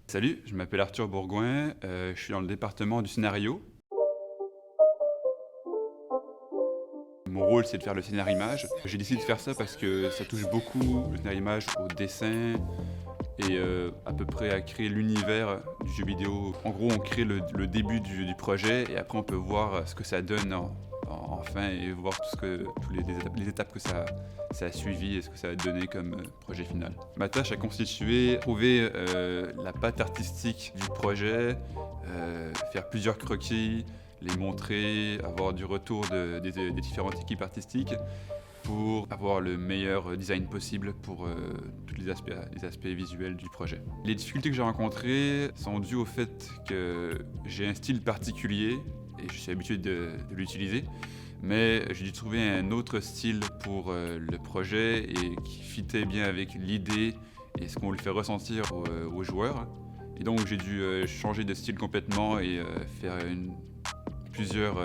Salut, je m'appelle Arthur Bourgoin, je suis dans le département du scénario. Mon rôle, c'est de faire le scénario-image. J'ai décidé de faire ça parce que ça touche beaucoup le scénario-image au dessin et à peu près à créer l'univers du jeu vidéo. En gros, on crée le début du projet et après on peut voir ce que ça donne en fin et voir toutes les étapes que ça a suivi et ce que ça a donné comme projet final. Ma tâche a consisté à trouver la patte artistique du projet, faire plusieurs croquis, les montrer, avoir du retour des différentes équipes artistiques pour avoir le meilleur design possible pour tous les aspects visuels du projet. Les difficultés que j'ai rencontrées sont dues au fait que j'ai un style particulier et je suis habitué de l'utiliser, mais j'ai dû trouver un autre style pour le projet et qui fitait bien avec l'idée et ce qu'on lui fait ressentir aux joueurs. Et donc j'ai dû changer de style complètement et faire plusieurs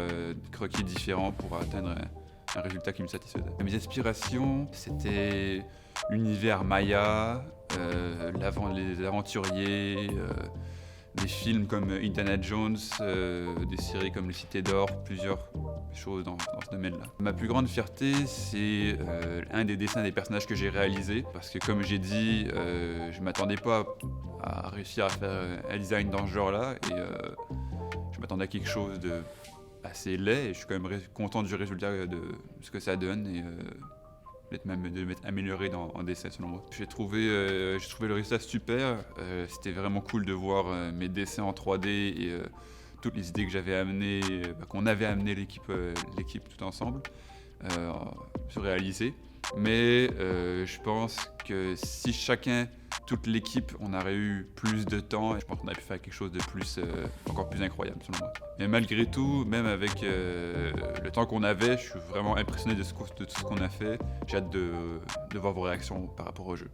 croquis différents pour atteindre un résultat qui me satisfaisait. Mes inspirations, c'était l'univers Maya, les aventuriers, des films comme Indiana Jones, des séries comme Les Cités d'Or, plusieurs choses dans ce domaine-là. Ma plus grande fierté, c'est un des dessins des personnages que j'ai réalisé, parce que comme j'ai dit, je ne m'attendais pas à réussir à faire un design dans ce genre-là, et je m'attendais à quelque chose de assez laid, et je suis quand même content du résultat de ce que ça donne, et de m'être amélioré en dessin selon moi. J'ai trouvé le résultat super, c'était vraiment cool de voir mes dessins en 3D et toutes les idées que j'avais amenées, qu'on avait amené l'équipe tout ensemble, se réaliser. Mais je pense que si toute l'équipe, on aurait eu plus de temps, je pense qu'on aurait pu faire quelque chose de plus, encore plus incroyable selon moi. Mais malgré tout, même avec le temps qu'on avait, je suis vraiment impressionné de tout ce qu'on a fait. J'ai hâte de voir vos réactions par rapport au jeu.